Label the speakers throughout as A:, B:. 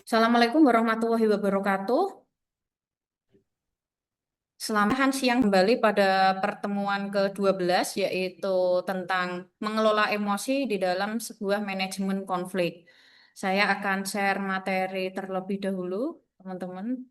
A: Assalamualaikum warahmatullahi wabarakatuh. Selamat siang kembali pada pertemuan ke-12 yaitu tentang mengelola emosi di dalam sebuah manajemen konflik. Saya akan share materi terlebih dahulu, teman-teman.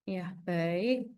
A: Ya, baik.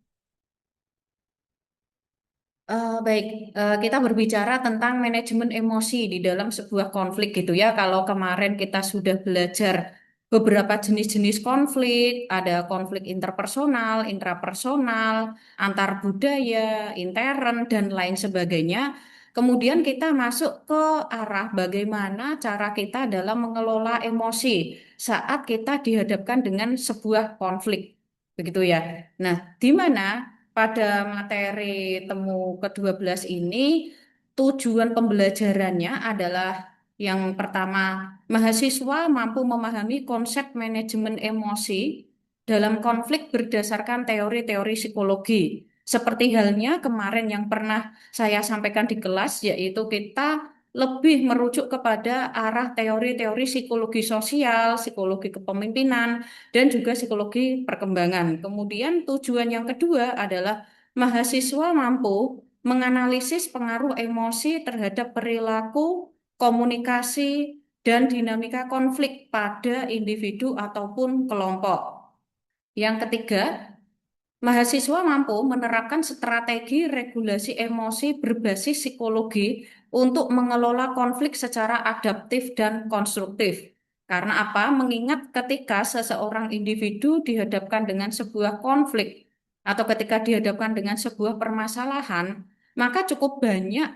A: Baik, kita berbicara tentang manajemen emosi di dalam sebuah konflik gitu ya. Kalau kemarin kita sudah belajar beberapa jenis-jenis konflik, ada konflik interpersonal, intrapersonal, antar budaya, intern, dan lain sebagainya. Kemudian kita masuk ke arah bagaimana cara kita dalam mengelola emosi saat kita dihadapkan dengan sebuah konflik, begitu ya. Nah, di mana pada materi temu ke-12 ini, tujuan pembelajarannya adalah yang pertama, mahasiswa mampu memahami konsep manajemen emosi dalam konflik berdasarkan teori-teori psikologi. Seperti halnya kemarin yang pernah saya sampaikan di kelas, yaitu kita lebih merujuk kepada arah teori-teori psikologi sosial, psikologi kepemimpinan, dan juga psikologi perkembangan. Kemudian tujuan yang kedua adalah mahasiswa mampu menganalisis pengaruh emosi terhadap perilaku, komunikasi, dan dinamika konflik pada individu ataupun kelompok. Yang ketiga, mahasiswa mampu menerapkan strategi regulasi emosi berbasis psikologi untuk mengelola konflik secara adaptif dan konstruktif. Karena apa? Mengingat ketika seseorang individu dihadapkan dengan sebuah konflik atau ketika dihadapkan dengan sebuah permasalahan, maka cukup banyak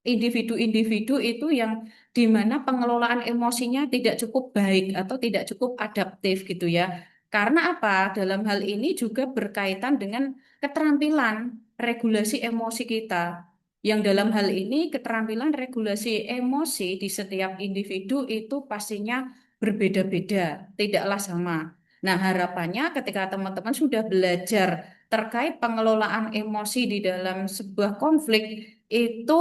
A: individu-individu itu yang di mana pengelolaan emosinya tidak cukup baik atau tidak cukup adaptif gitu ya. Karena apa? Dalam hal ini juga berkaitan dengan keterampilan regulasi emosi kita. Yang dalam hal ini keterampilan regulasi emosi di setiap individu itu pastinya berbeda-beda, tidaklah sama. Nah, harapannya ketika teman-teman sudah belajar terkait pengelolaan emosi di dalam sebuah konflik, itu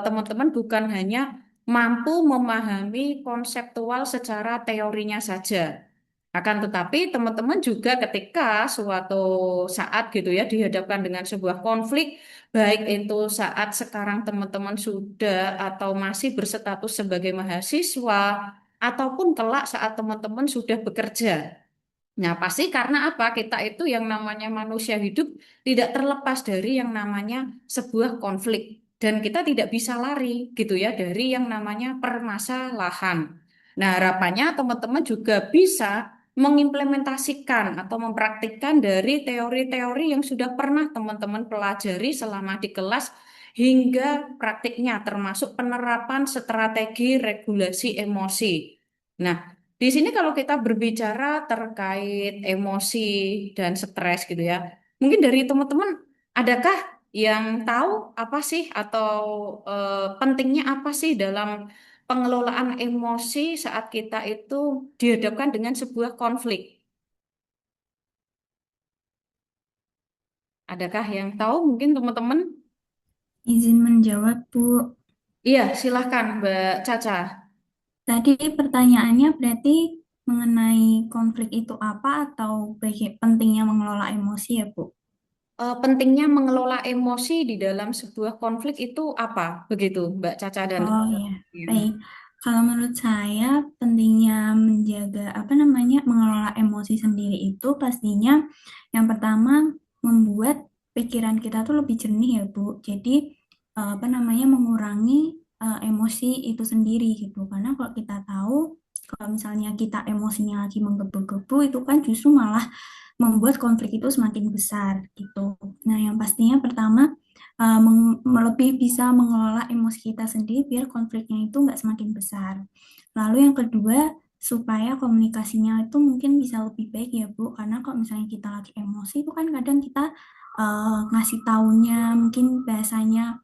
A: teman-teman bukan hanya mampu memahami konseptual secara teorinya saja. Akan tetapi teman-teman juga ketika suatu saat gitu ya dihadapkan dengan sebuah konflik, baik itu saat sekarang teman-teman sudah atau masih berstatus sebagai mahasiswa, ataupun kelak saat teman-teman sudah bekerja. Nah, pasti karena apa? Kita itu yang namanya manusia hidup tidak terlepas dari yang namanya sebuah konflik. Dan kita tidak bisa lari gitu ya dari yang namanya permasalahan. Nah, harapannya teman-teman juga bisa mengimplementasikan atau mempraktikkan dari teori-teori yang sudah pernah teman-teman pelajari selama di kelas hingga praktiknya termasuk penerapan strategi regulasi emosi. Nah, di sini kalau kita berbicara terkait emosi dan stres gitu ya, mungkin dari teman-teman adakah yang tahu apa sih atau pentingnya apa sih dalam pengelolaan emosi saat kita itu dihadapkan dengan sebuah konflik? Adakah yang tahu mungkin teman-teman?
B: Izin menjawab, Bu.
A: Iya, silahkan Mbak Caca.
B: Tadi pertanyaannya berarti mengenai konflik itu apa atau pentingnya mengelola emosi ya, Bu?
A: Pentingnya mengelola emosi di dalam sebuah konflik itu apa? Begitu, Mbak Caca dan
B: Oh ya,
A: teman-teman.
B: baik. Kalau menurut saya pentingnya menjaga apa namanya mengelola emosi sendiri itu pastinya yang pertama membuat pikiran kita tuh lebih jernih ya, Bu. Jadi apa namanya mengurangi emosi itu sendiri gitu. Karena kalau kita tahu kalau misalnya kita emosinya lagi menggebu-gebu itu kan justru malah membuat konflik itu semakin besar gitu. Nah, yang pastinya pertama lebih bisa mengelola emosi kita sendiri biar konfliknya itu nggak semakin besar. Lalu yang kedua, supaya komunikasinya itu mungkin bisa lebih baik ya Bu, karena kalau misalnya kita lagi emosi itu kan kadang kita ngasih taunya mungkin bahasanya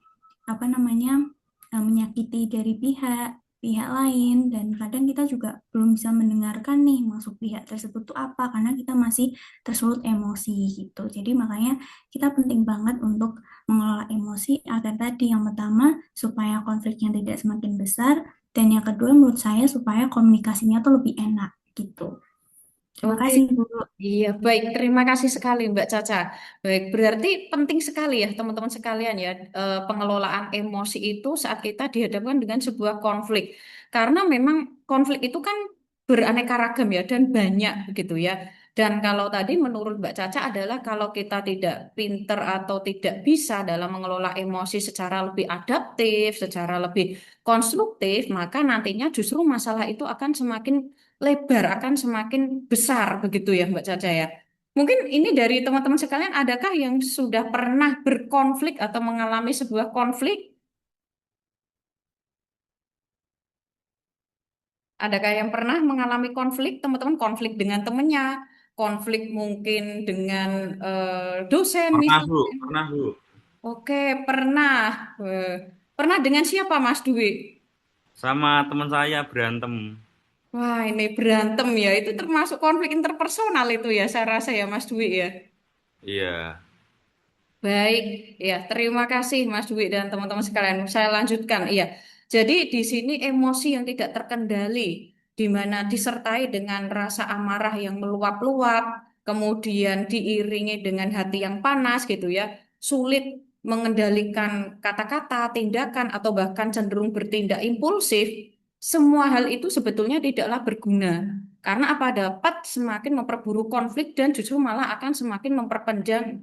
B: apa namanya menyakiti dari pihak. pihak lain, dan kadang kita juga belum bisa mendengarkan nih maksud pihak tersebut tuh apa karena kita masih tersulut emosi gitu. Jadi makanya kita penting banget untuk mengelola emosi agar tadi yang pertama supaya konfliknya tidak semakin besar, dan yang kedua menurut saya supaya komunikasinya tuh lebih enak gitu. Terima
A: Oke,
B: kasih Bu.
A: iya baik. Terima kasih sekali Mbak Caca. Baik, berarti penting sekali ya teman-teman sekalian ya pengelolaan emosi itu saat kita dihadapkan dengan sebuah konflik. Karena memang konflik itu kan beraneka ragam ya dan banyak gitu ya. Dan kalau tadi menurut Mbak Caca adalah kalau kita tidak pinter atau tidak bisa dalam mengelola emosi secara lebih adaptif, secara lebih konstruktif, maka nantinya justru masalah itu akan semakin lebar, akan semakin besar begitu ya Mbak Caca ya. Mungkin ini dari teman-teman sekalian, adakah yang sudah pernah berkonflik atau mengalami sebuah konflik? Adakah yang pernah mengalami konflik, teman-teman, konflik dengan temannya, konflik mungkin dengan dosen
C: Pernah Bu,
A: misalnya?
C: pernah Bu.
A: Oke, pernah. Eh, Pernah dengan siapa Mas Dwi?
C: Sama teman saya berantem.
A: Wah, ini berantem ya. Itu termasuk konflik interpersonal itu ya, saya rasa ya Mas Dwi ya.
C: Iya.
A: Baik, ya terima kasih Mas Dwi dan teman-teman sekalian. Saya lanjutkan, iya. Jadi di sini emosi yang tidak terkendali, di mana disertai dengan rasa amarah yang meluap-luap, kemudian diiringi dengan hati yang panas gitu ya, sulit mengendalikan kata-kata, tindakan, atau bahkan cenderung bertindak impulsif. Semua hal itu sebetulnya tidaklah berguna. Karena apa dapat semakin memperburuk konflik dan justru malah akan semakin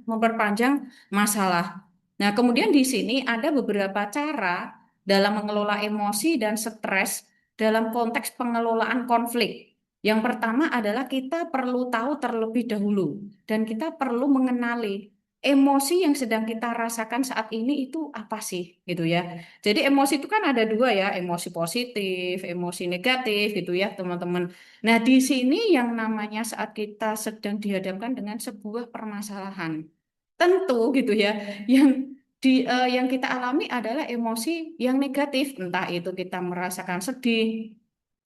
A: memperpanjang masalah. Nah, kemudian di sini ada beberapa cara dalam mengelola emosi dan stres dalam konteks pengelolaan konflik. Yang pertama adalah kita perlu tahu terlebih dahulu dan kita perlu mengenali emosi yang sedang kita rasakan saat ini itu apa sih gitu ya. Jadi emosi itu kan ada dua ya, emosi positif, emosi negatif gitu ya teman-teman. Nah, di sini yang namanya saat kita sedang dihadapkan dengan sebuah permasalahan tentu gitu ya yang kita alami adalah emosi yang negatif, entah itu kita merasakan sedih,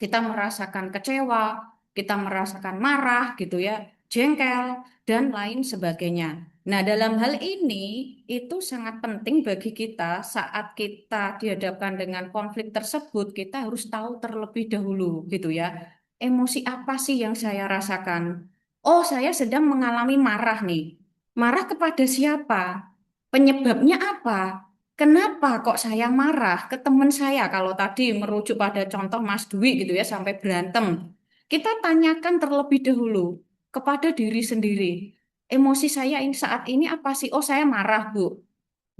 A: kita merasakan kecewa, kita merasakan marah gitu ya, jengkel dan lain sebagainya. Nah, dalam hal ini itu sangat penting bagi kita saat kita dihadapkan dengan konflik tersebut, kita harus tahu terlebih dahulu gitu ya. Emosi apa sih yang saya rasakan? Oh, saya sedang mengalami marah nih. Marah kepada siapa? Penyebabnya apa? Kenapa kok saya marah ke teman saya? Kalau tadi merujuk pada contoh Mas Dwi gitu ya sampai berantem. Kita tanyakan terlebih dahulu kepada diri sendiri. Emosi saya ini saat ini apa sih? Oh, saya marah, Bu.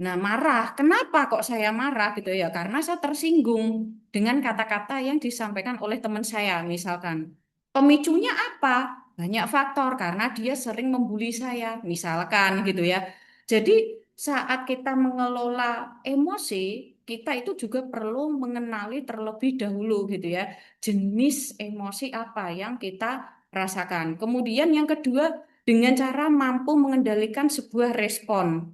A: Nah, marah. Kenapa kok saya marah gitu ya? Karena saya tersinggung dengan kata-kata yang disampaikan oleh teman saya, misalkan. Pemicunya apa? Banyak faktor karena dia sering membuli saya, misalkan gitu ya. Jadi, saat kita mengelola emosi, kita itu juga perlu mengenali terlebih dahulu gitu ya, jenis emosi apa yang kita rasakan. Kemudian yang kedua, dengan cara mampu mengendalikan sebuah respon.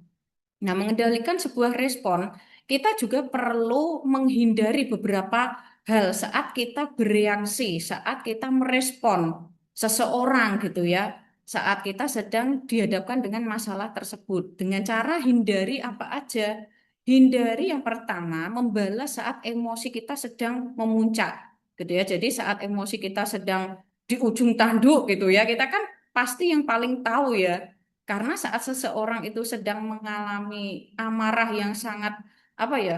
A: Nah, mengendalikan sebuah respon, kita juga perlu menghindari beberapa hal saat kita bereaksi, saat kita merespon seseorang gitu ya, saat kita sedang dihadapkan dengan masalah tersebut. Dengan cara hindari apa aja? Hindari yang pertama, membalas saat emosi kita sedang memuncak gitu ya. Jadi saat emosi kita sedang di ujung tanduk gitu ya, kita kan pasti yang paling tahu ya karena saat seseorang itu sedang mengalami amarah yang sangat apa ya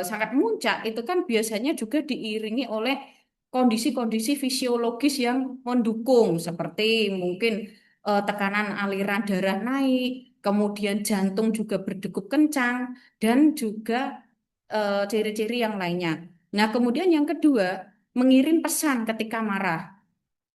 A: sangat muncak itu kan biasanya juga diiringi oleh kondisi-kondisi fisiologis yang mendukung seperti mungkin tekanan aliran darah naik, kemudian jantung juga berdegup kencang dan juga ciri-ciri yang lainnya. Nah, kemudian yang kedua, mengirim pesan ketika marah.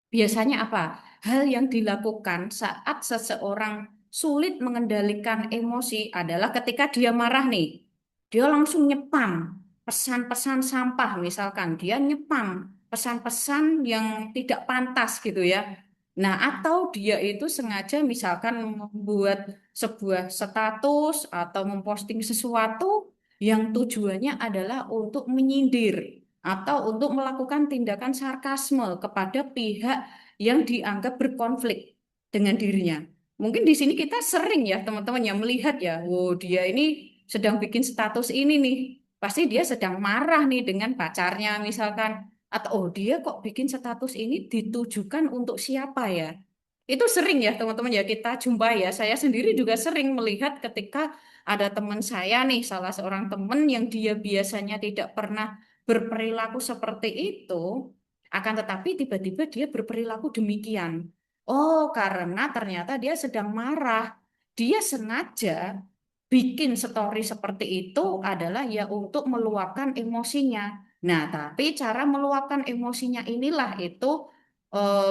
A: Biasanya apa? Hal yang dilakukan saat seseorang sulit mengendalikan emosi adalah ketika dia marah nih. Dia langsung nyepam pesan-pesan sampah misalkan. Dia nyepam pesan-pesan yang tidak pantas gitu ya. Nah, atau dia itu sengaja misalkan membuat sebuah status atau memposting sesuatu yang tujuannya adalah untuk menyindir. atau untuk melakukan tindakan sarkasme kepada pihak yang dianggap berkonflik dengan dirinya. Mungkin di sini kita sering ya teman-teman yang melihat ya, oh dia ini sedang bikin status ini nih, pasti dia sedang marah nih dengan pacarnya misalkan, atau oh dia kok bikin status ini ditujukan untuk siapa ya? Itu sering ya teman-teman ya kita jumpai ya. Saya sendiri juga sering melihat ketika ada teman saya nih, salah seorang teman yang dia biasanya tidak pernah berperilaku seperti itu, akan tetapi tiba-tiba dia berperilaku demikian. Oh, karena ternyata dia sedang marah. Dia sengaja bikin story seperti itu adalah ya untuk meluapkan emosinya. Nah, tapi cara meluapkan emosinya inilah itu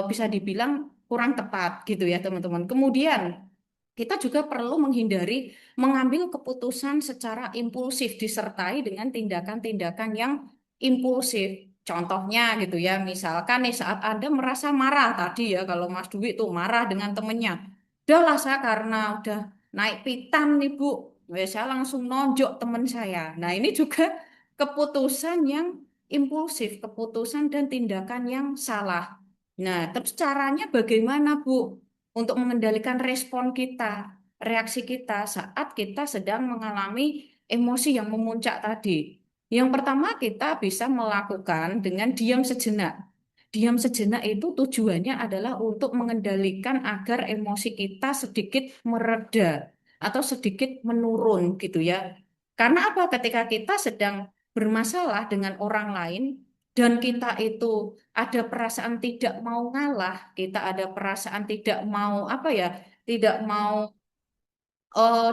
A: bisa dibilang kurang tepat gitu ya, teman-teman. Kemudian kita juga perlu menghindari mengambil keputusan secara impulsif disertai dengan tindakan-tindakan yang impulsif. Contohnya gitu ya, misalkan nih saat Anda merasa marah tadi ya, kalau Mas Dwi tuh marah dengan temennya. Udahlah saya karena udah naik pitam nih Bu, ya saya langsung nonjok temen saya. Nah ini juga keputusan yang impulsif, keputusan dan tindakan yang salah. Nah, terus caranya bagaimana Bu? Untuk mengendalikan respon kita, reaksi kita saat kita sedang mengalami emosi yang memuncak tadi. Yang pertama kita bisa melakukan dengan diam sejenak. Diam sejenak itu tujuannya adalah untuk mengendalikan agar emosi kita sedikit mereda atau sedikit menurun gitu ya. Karena apa? Ketika kita sedang bermasalah dengan orang lain dan kita itu ada perasaan tidak mau ngalah, kita ada perasaan tidak mau apa ya, tidak mau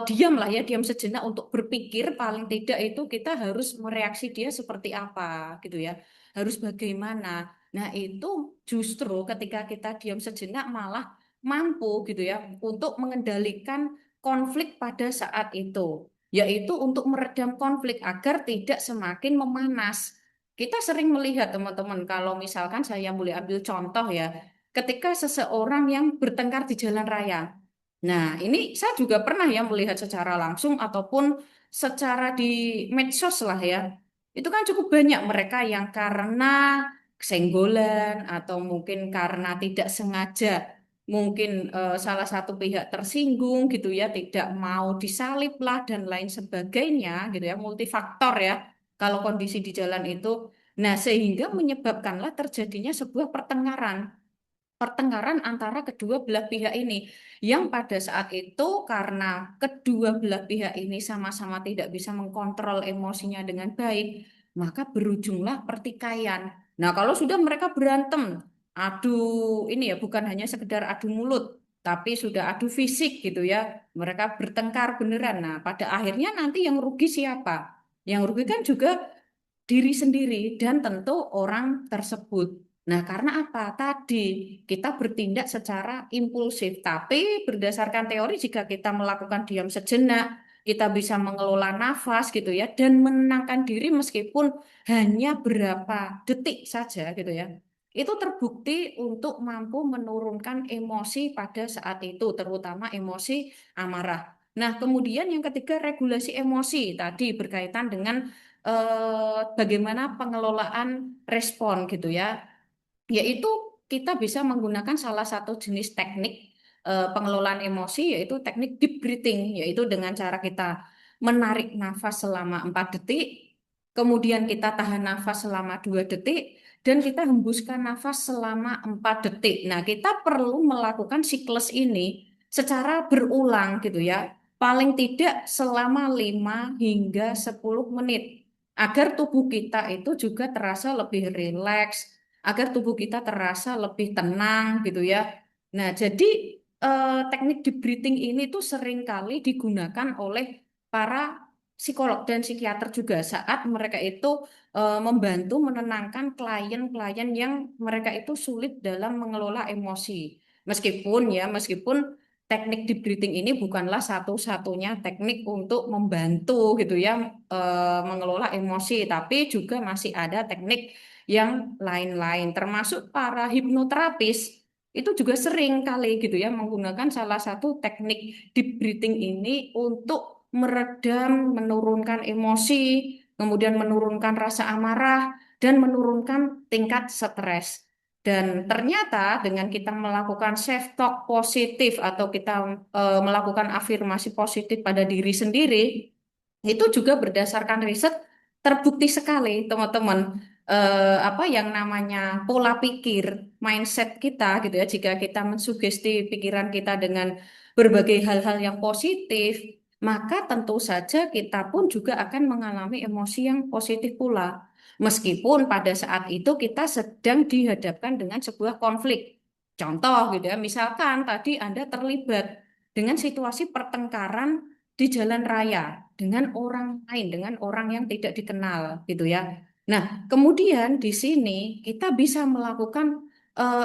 A: diam lah ya, diam sejenak untuk berpikir paling tidak itu kita harus mereaksi dia seperti apa gitu ya, harus bagaimana. Nah itu justru ketika kita diam sejenak malah mampu gitu ya untuk mengendalikan konflik pada saat itu, yaitu untuk meredam konflik agar tidak semakin memanas. Kita sering melihat teman-teman kalau misalkan saya boleh ambil contoh ya, ketika seseorang yang bertengkar di jalan raya. Nah, ini saya juga pernah ya melihat secara langsung ataupun secara di medsos lah ya. Itu kan cukup banyak mereka yang karena kesenggolan atau mungkin karena tidak sengaja, mungkin salah satu pihak tersinggung gitu ya, tidak mau disalib lah dan lain sebagainya gitu ya, multifaktor ya. Kalau kondisi di jalan itu, nah sehingga menyebabkanlah terjadinya sebuah pertengkaran antara kedua belah pihak ini yang pada saat itu karena kedua belah pihak ini sama-sama tidak bisa mengkontrol emosinya dengan baik, maka berujunglah pertikaian. Nah, kalau sudah mereka berantem, adu ini ya bukan hanya sekedar adu mulut, tapi sudah adu fisik gitu ya. Mereka bertengkar beneran. Nah, pada akhirnya nanti yang rugi siapa? Yang rugi kan juga diri sendiri dan tentu orang tersebut. Nah, karena apa? Tadi kita bertindak secara impulsif, tapi berdasarkan teori jika kita melakukan diam sejenak, kita bisa mengelola nafas gitu ya dan menenangkan diri meskipun hanya berapa detik saja gitu ya. Itu terbukti untuk mampu menurunkan emosi pada saat itu, terutama emosi amarah. Nah, kemudian yang ketiga regulasi emosi tadi berkaitan dengan bagaimana pengelolaan respon gitu ya, yaitu kita bisa menggunakan salah satu jenis teknik pengelolaan emosi yaitu teknik deep breathing, yaitu dengan cara kita menarik nafas selama 4 detik, kemudian kita tahan nafas selama 2 detik, dan kita hembuskan nafas selama 4 detik. Nah, kita perlu melakukan siklus ini secara berulang gitu ya, paling tidak selama 5 hingga 10 menit agar tubuh kita itu juga terasa lebih rileks, agar tubuh kita terasa lebih tenang gitu ya. Nah, jadi teknik deep breathing ini tuh seringkali digunakan oleh para psikolog dan psikiater juga saat mereka itu membantu menenangkan klien-klien yang mereka itu sulit dalam mengelola emosi. Meskipun teknik deep breathing ini bukanlah satu-satunya teknik untuk membantu gitu ya mengelola emosi, tapi juga masih ada teknik yang lain-lain, termasuk para hipnoterapis itu juga sering kali gitu ya menggunakan salah satu teknik deep breathing ini untuk meredam, menurunkan emosi, kemudian menurunkan rasa amarah dan menurunkan tingkat stres. Dan ternyata dengan kita melakukan self talk positif atau kita melakukan afirmasi positif pada diri sendiri, itu juga berdasarkan riset terbukti sekali, teman-teman. Apa yang namanya pola pikir, mindset kita gitu ya. Jika kita mensugesti pikiran kita dengan berbagai hal-hal yang positif, maka tentu saja kita pun juga akan mengalami emosi yang positif pula. Meskipun pada saat itu kita sedang dihadapkan dengan sebuah konflik. Contoh gitu ya, misalkan tadi Anda terlibat dengan situasi pertengkaran di jalan raya dengan orang lain, dengan orang yang tidak dikenal gitu ya. Nah, kemudian di sini kita bisa melakukan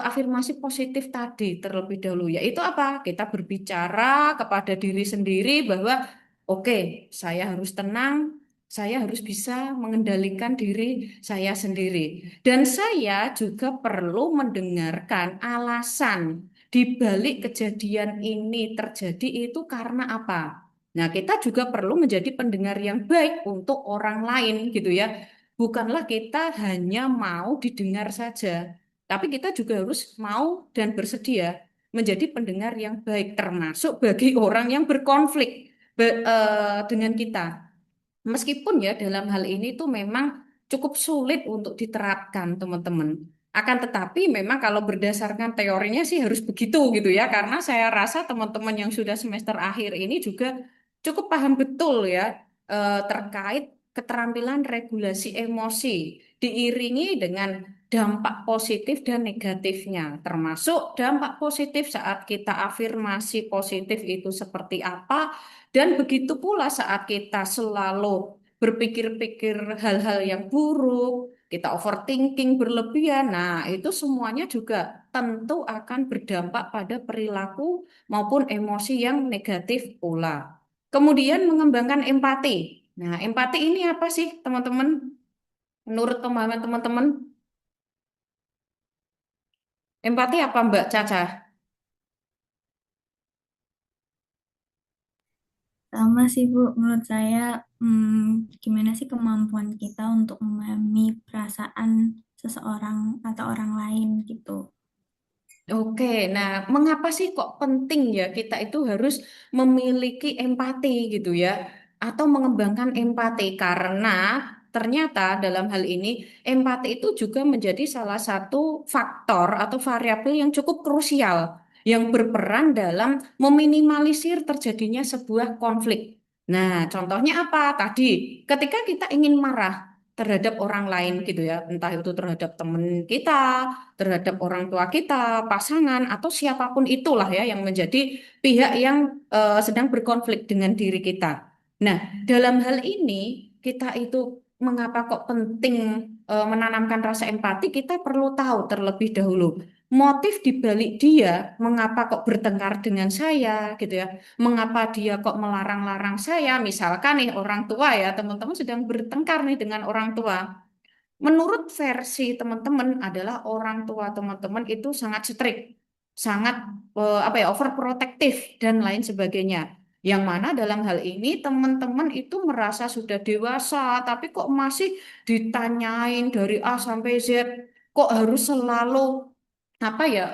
A: afirmasi positif tadi terlebih dahulu, yaitu apa? Kita berbicara kepada diri sendiri bahwa oke, saya harus tenang, saya harus bisa mengendalikan diri saya sendiri. Dan saya juga perlu mendengarkan alasan di balik kejadian ini terjadi itu karena apa. Nah, kita juga perlu menjadi pendengar yang baik untuk orang lain gitu ya. Bukanlah kita hanya mau didengar saja, tapi kita juga harus mau dan bersedia menjadi pendengar yang baik termasuk bagi orang yang berkonflik dengan kita. Meskipun ya dalam hal ini tuh memang cukup sulit untuk diterapkan teman-teman. Akan tetapi memang kalau berdasarkan teorinya sih harus begitu gitu ya. Karena saya rasa teman-teman yang sudah semester akhir ini juga cukup paham betul ya terkait keterampilan regulasi emosi diiringi dengan dampak positif dan negatifnya. Termasuk dampak positif saat kita afirmasi positif itu seperti apa dan begitu pula saat kita selalu berpikir-pikir hal-hal yang buruk, kita overthinking berlebihan, nah itu semuanya juga tentu akan berdampak pada perilaku maupun emosi yang negatif pula. Kemudian mengembangkan empati. Nah, empati ini apa sih, teman-teman? Menurut pemahaman teman-teman, empati apa, Mbak Caca?
B: Sama sih Bu, menurut saya gimana sih kemampuan kita untuk memahami perasaan seseorang atau orang lain gitu.
A: Oke, nah mengapa sih kok penting ya kita itu harus memiliki empati gitu ya, atau mengembangkan empati karena ternyata dalam hal ini empati itu juga menjadi salah satu faktor atau variabel yang cukup krusial yang berperan dalam meminimalisir terjadinya sebuah konflik. Nah, contohnya apa? Tadi ketika kita ingin marah terhadap orang lain gitu ya, entah itu terhadap teman kita, terhadap orang tua kita, pasangan, atau siapapun itulah ya yang menjadi pihak yang sedang berkonflik dengan diri kita. Nah, dalam hal ini kita itu mengapa kok penting menanamkan rasa empati, kita perlu tahu terlebih dahulu motif di balik dia, mengapa kok bertengkar dengan saya gitu ya, mengapa dia kok melarang-larang saya, misalkan nih orang tua ya, teman-teman sedang bertengkar nih dengan orang tua. Menurut versi teman-teman adalah orang tua teman-teman itu sangat strict, sangat apa ya overprotective dan lain sebagainya. Yang mana dalam hal ini teman-teman itu merasa sudah dewasa, tapi kok masih ditanyain dari A sampai Z, kok harus selalu apa ya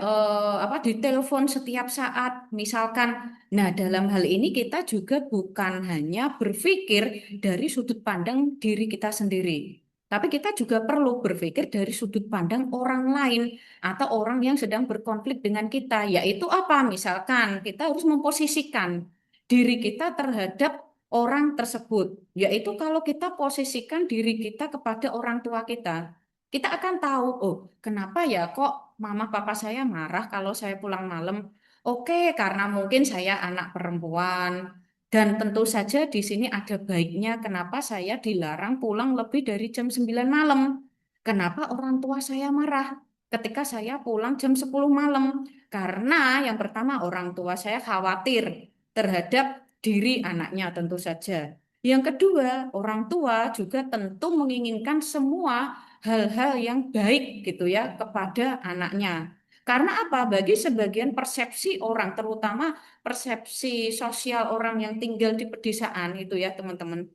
A: apa ditelepon setiap saat misalkan. Nah, dalam hal ini kita juga bukan hanya berpikir dari sudut pandang diri kita sendiri. Tapi kita juga perlu berpikir dari sudut pandang orang lain atau orang yang sedang berkonflik dengan kita, yaitu apa? Misalkan kita harus memposisikan diri kita terhadap orang tersebut, yaitu kalau kita posisikan diri kita kepada orang tua kita akan tahu, oh, kenapa ya kok mama papa saya marah kalau saya pulang malam? Oke, karena mungkin saya anak perempuan, dan tentu saja di sini ada baiknya kenapa saya dilarang pulang lebih dari jam 9 malam. Kenapa orang tua saya marah ketika saya pulang jam 10 malam? Karena yang pertama orang tua saya khawatir terhadap diri anaknya tentu saja. Yang kedua, orang tua juga tentu menginginkan semua hal-hal yang baik gitu ya kepada anaknya. Karena apa? Bagi sebagian persepsi orang, terutama persepsi sosial orang yang tinggal di pedesaan itu ya teman-teman.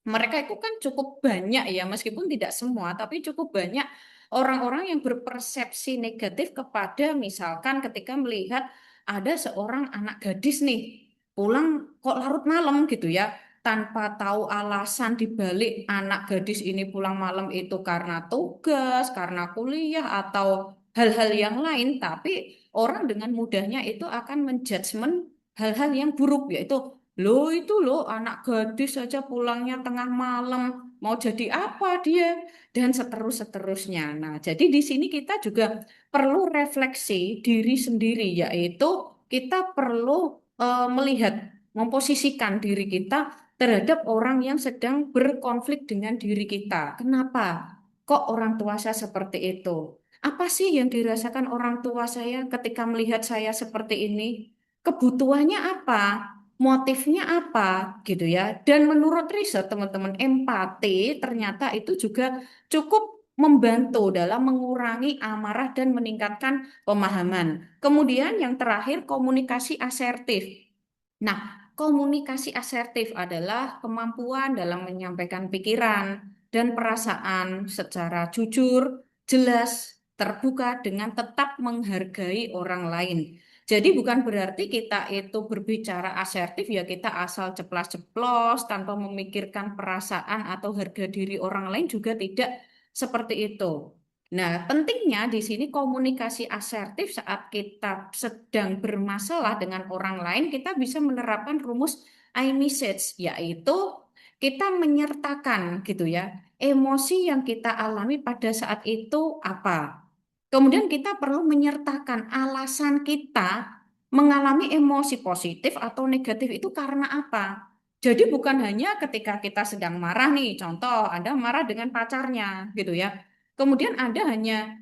A: mereka itu kan cukup banyak ya, meskipun tidak semua, tapi cukup banyak orang-orang yang berpersepsi negatif kepada misalkan ketika melihat ada seorang anak gadis nih pulang kok larut malam gitu ya, tanpa tahu alasan di balik anak gadis ini pulang malam itu karena tugas, karena kuliah atau hal-hal yang lain, tapi orang dengan mudahnya itu akan menjudgment hal-hal yang buruk yaitu loh itu loh anak gadis saja pulangnya tengah malam, mau jadi apa dia? Dan seterusnya. Nah, jadi di sini kita juga perlu refleksi diri sendiri, yaitu kita perlu melihat, memposisikan diri kita terhadap orang yang sedang berkonflik dengan diri kita. Kenapa? Kok orang tua saya seperti itu? Apa sih yang dirasakan orang tua saya ketika melihat saya seperti ini? Kebutuhannya apa? Motifnya apa gitu ya. Dan menurut riset teman-teman, empati ternyata itu juga cukup membantu dalam mengurangi amarah dan meningkatkan pemahaman. Kemudian yang terakhir komunikasi asertif. Nah, komunikasi asertif adalah kemampuan dalam menyampaikan pikiran dan perasaan secara jujur, jelas, terbuka dengan tetap menghargai orang lain. Jadi bukan berarti kita itu berbicara asertif ya kita asal ceplas-ceplos tanpa memikirkan perasaan atau harga diri orang lain juga tidak seperti itu. Nah, pentingnya di sini komunikasi asertif saat kita sedang bermasalah dengan orang lain, kita bisa menerapkan rumus I-message, yaitu kita menyertakan gitu ya, emosi yang kita alami pada saat itu apa. Kemudian kita perlu menyertakan alasan kita mengalami emosi positif atau negatif itu karena apa. Jadi bukan hanya ketika kita sedang marah nih, contoh Anda marah dengan pacarnya gitu ya. Kemudian Anda hanya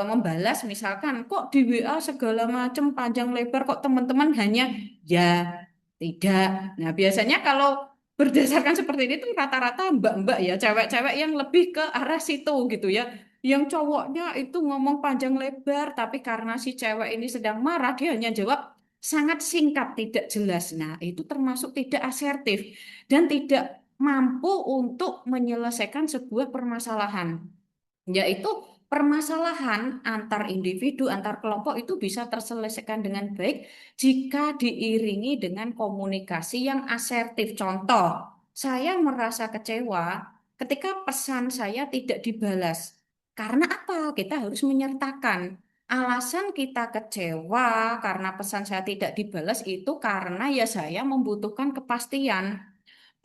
A: membalas misalkan kok di WA segala macam panjang lebar kok teman-teman hanya ya tidak. Nah, biasanya kalau berdasarkan seperti ini tuh rata-rata mbak-mbak ya, cewek-cewek yang lebih ke arah situ gitu ya. Yang cowoknya itu ngomong panjang lebar, tapi karena si cewek ini sedang marah, dia hanya jawab sangat singkat, tidak jelas. Nah, itu termasuk tidak asertif dan tidak mampu untuk menyelesaikan sebuah permasalahan, yaitu permasalahan antar individu, antar kelompok itu bisa terselesaikan dengan baik jika diiringi dengan komunikasi yang asertif. Contoh, saya merasa kecewa ketika pesan saya tidak dibalas. Karena apa? Kita harus menyertakan alasan kita kecewa karena pesan saya tidak dibalas itu karena ya saya membutuhkan kepastian.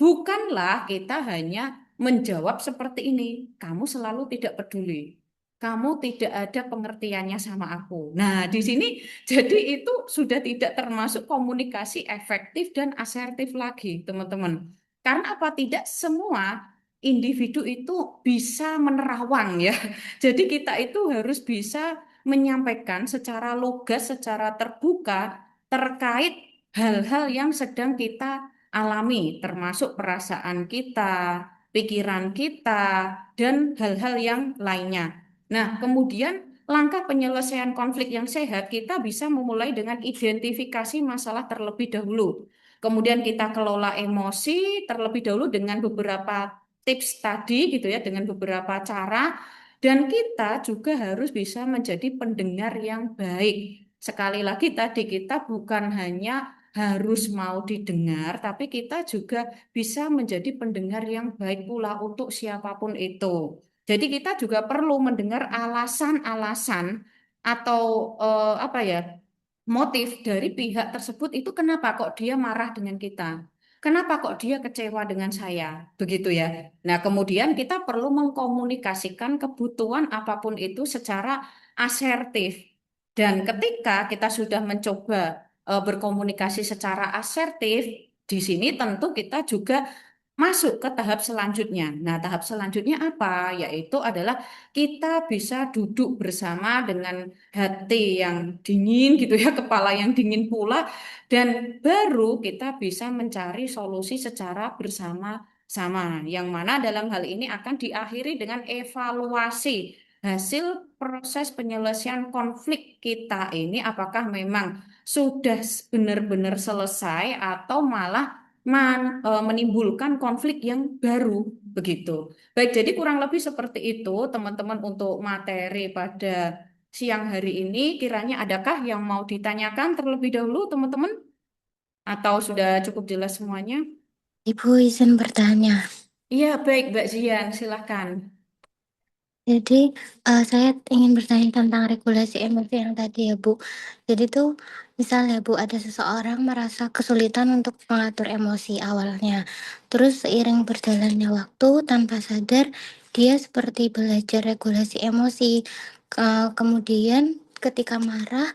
A: Bukanlah kita hanya menjawab seperti ini, kamu selalu tidak peduli. Kamu tidak ada pengertiannya sama aku. Nah, di sini jadi itu sudah tidak termasuk komunikasi efektif dan asertif lagi, teman-teman. Karena apa? Tidak semua individu itu bisa menerawang ya. Jadi kita itu harus bisa menyampaikan secara lugas, secara terbuka terkait hal-hal yang sedang kita alami, termasuk perasaan kita, pikiran kita, dan hal-hal yang lainnya. Nah, kemudian langkah penyelesaian konflik yang sehat, kita bisa memulai dengan identifikasi masalah terlebih dahulu. Kemudian kita kelola emosi terlebih dahulu dengan beberapa tips tadi gitu ya, dengan beberapa cara. Dan kita juga harus bisa menjadi pendengar yang baik. Sekali lagi tadi kita bukan hanya harus mau didengar, tapi kita juga bisa menjadi pendengar yang baik pula untuk siapapun itu. Jadi kita juga perlu mendengar alasan-alasan atau apa ya, motif dari pihak tersebut itu kenapa kok dia marah dengan kita? Kenapa kok dia kecewa dengan saya? Begitu ya. Nah, kemudian kita perlu mengkomunikasikan kebutuhan apapun itu secara asertif. Dan ketika kita sudah mencoba berkomunikasi secara asertif, di sini tentu kita juga masuk ke tahap selanjutnya. Nah, tahap selanjutnya apa? Yaitu adalah kita bisa duduk bersama dengan hati yang dingin gitu ya, kepala yang dingin pula, dan baru kita bisa mencari solusi secara bersama-sama. Yang mana dalam hal ini akan diakhiri dengan evaluasi hasil proses penyelesaian konflik kita ini apakah memang sudah benar-benar selesai atau malah menimbulkan konflik yang baru begitu. Baik, jadi kurang lebih seperti itu teman-teman untuk materi pada siang hari ini. Kiranya adakah yang mau ditanyakan terlebih dahulu teman-teman? Atau sudah cukup jelas semuanya?
D: Ibu izin bertanya.
A: Iya, baik Mbak Zian, silahkan.
D: Jadi saya ingin bertanya tentang regulasi emosi yang tadi ya Bu. Jadi tuh misalnya Bu ada seseorang merasa kesulitan untuk mengatur emosi awalnya. Terus seiring berjalannya waktu tanpa sadar dia seperti belajar regulasi emosi. Kemudian ketika marah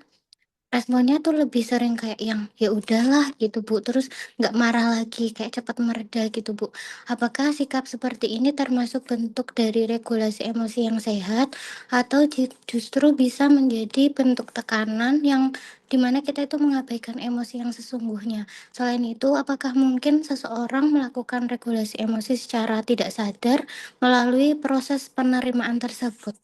D: responnya tuh lebih sering kayak yang ya udahlah gitu Bu, terus nggak marah lagi, kayak cepat mereda gitu Bu. Apakah sikap seperti ini termasuk bentuk dari regulasi emosi yang sehat atau justru bisa menjadi bentuk tekanan yang dimana kita itu mengabaikan emosi yang sesungguhnya? Selain itu, apakah mungkin seseorang melakukan regulasi emosi secara tidak sadar melalui proses penerimaan tersebut?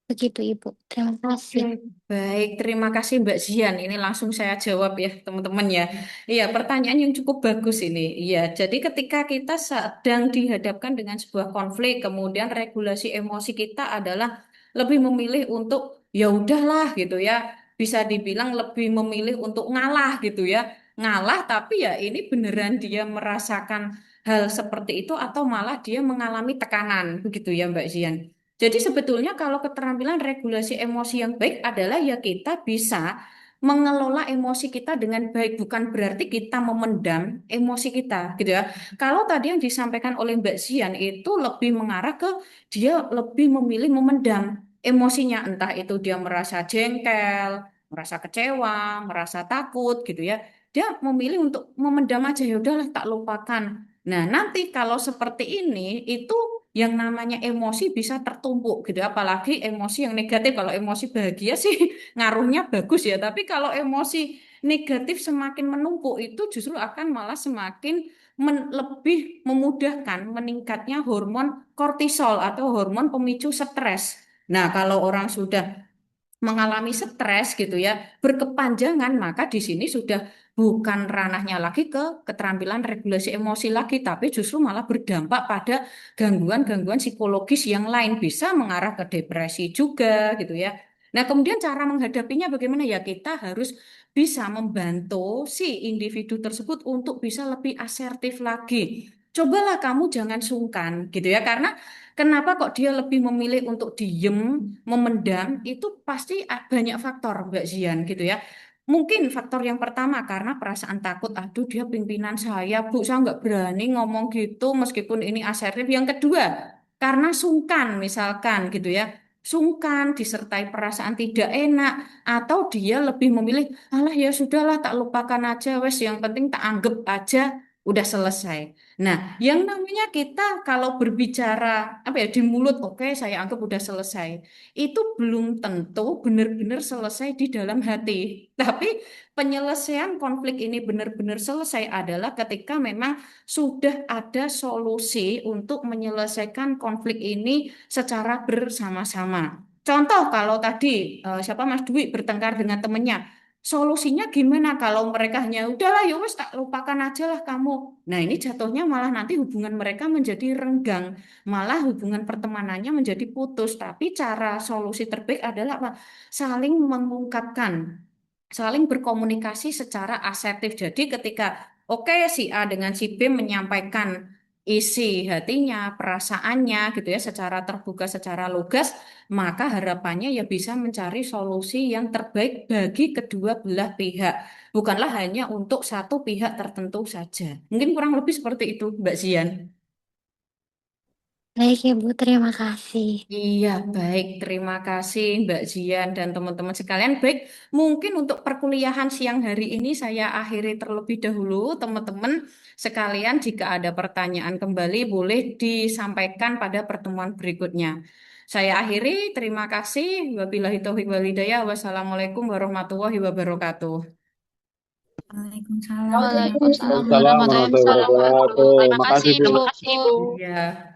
D: Begitu Ibu. Terima kasih.
A: Oke, baik, terima kasih Mbak Zian. Ini langsung saya jawab ya, teman-teman ya. Iya, pertanyaan yang cukup bagus ini. Iya, jadi ketika kita sedang dihadapkan dengan sebuah konflik, kemudian regulasi emosi kita adalah lebih memilih untuk ya udahlah gitu ya. Bisa dibilang lebih memilih untuk ngalah gitu ya. Ngalah, tapi ya ini beneran dia merasakan hal seperti itu atau malah dia mengalami tekanan, begitu ya Mbak Zian. Jadi sebetulnya kalau keterampilan regulasi emosi yang baik adalah ya kita bisa mengelola emosi kita dengan baik, bukan berarti kita memendam emosi kita, gitu ya. Kalau tadi yang disampaikan oleh Mbak Zian itu lebih mengarah ke dia lebih memilih memendam emosinya, entah itu dia merasa jengkel, merasa kecewa, merasa takut, gitu ya. Dia memilih untuk memendam aja, ya udahlah tak lupakan. Nah, nanti kalau seperti ini itu yang namanya emosi bisa tertumpuk gitu, apalagi emosi yang negatif. Kalau emosi bahagia sih ngaruhnya bagus ya, tapi kalau emosi negatif semakin menumpuk itu justru akan malah semakin lebih memudahkan meningkatnya hormon kortisol atau hormon pemicu stres. Nah, kalau orang sudah mengalami stres gitu ya berkepanjangan, maka di sini sudah bukan ranahnya lagi ke keterampilan regulasi emosi lagi, tapi justru malah berdampak pada gangguan-gangguan psikologis yang lain, bisa mengarah ke depresi juga gitu ya. Nah, kemudian cara menghadapinya bagaimana ya? Kita harus bisa membantu si individu tersebut untuk bisa lebih asertif lagi. Cobalah kamu jangan sungkan gitu ya, karena kenapa kok dia lebih memilih untuk diem, memendam, itu pasti banyak faktor, Mbak Zian, gitu ya. Mungkin faktor yang pertama karena perasaan takut, aduh dia pimpinan saya, Bu, saya nggak berani ngomong gitu meskipun ini asertif. Yang kedua, karena sungkan misalkan gitu ya. Sungkan disertai perasaan tidak enak atau dia lebih memilih, alah ya sudahlah tak lupakan aja, wes yang penting tak anggap aja udah selesai. Nah, yang namanya kita kalau berbicara apa ya di mulut, oke, saya anggap udah selesai. Itu belum tentu benar-benar selesai di dalam hati. Tapi penyelesaian konflik ini benar-benar selesai adalah ketika memang sudah ada solusi untuk menyelesaikan konflik ini secara bersama-sama. Contoh kalau tadi siapa Mas Dwi bertengkar dengan temennya, solusinya gimana kalau mereka hanya udahlah ya wes tak lupakan aja lah kamu. Nah, ini jatuhnya malah nanti hubungan mereka menjadi renggang, malah hubungan pertemanannya menjadi putus. Tapi cara solusi terbaik adalah apa? Saling mengungkapkan, saling berkomunikasi secara asertif. Jadi ketika oke si A dengan si B menyampaikan isi hatinya, perasaannya gitu ya secara terbuka, secara lugas, maka harapannya ya bisa mencari solusi yang terbaik bagi kedua belah pihak. Bukanlah hanya untuk satu pihak tertentu saja. Mungkin kurang lebih seperti itu, Mbak Zian.
D: Baik Ibu, terima kasih.
A: Iya, baik. Terima kasih Mbak Zian dan teman-teman sekalian. Baik, mungkin untuk perkuliahan siang hari ini saya akhiri terlebih dahulu. Teman-teman sekalian, jika ada pertanyaan kembali boleh disampaikan pada pertemuan berikutnya. Saya akhiri, terima kasih. Wabillahi taufiq wal hidayah. Wassalamualaikum warahmatullahi wabarakatuh.
B: Waalaikumsalam
E: Waalaikumsalam
B: warahmatullahi
F: Waalaikumsalam
E: warahmatullahi
F: warahmatullahi
B: wabarakatuh.
E: wabarakatuh.
F: wabarakatuh.
E: Terima
F: Terima
E: kasih,
F: kasih, Bu.
E: Bu.
A: Iya.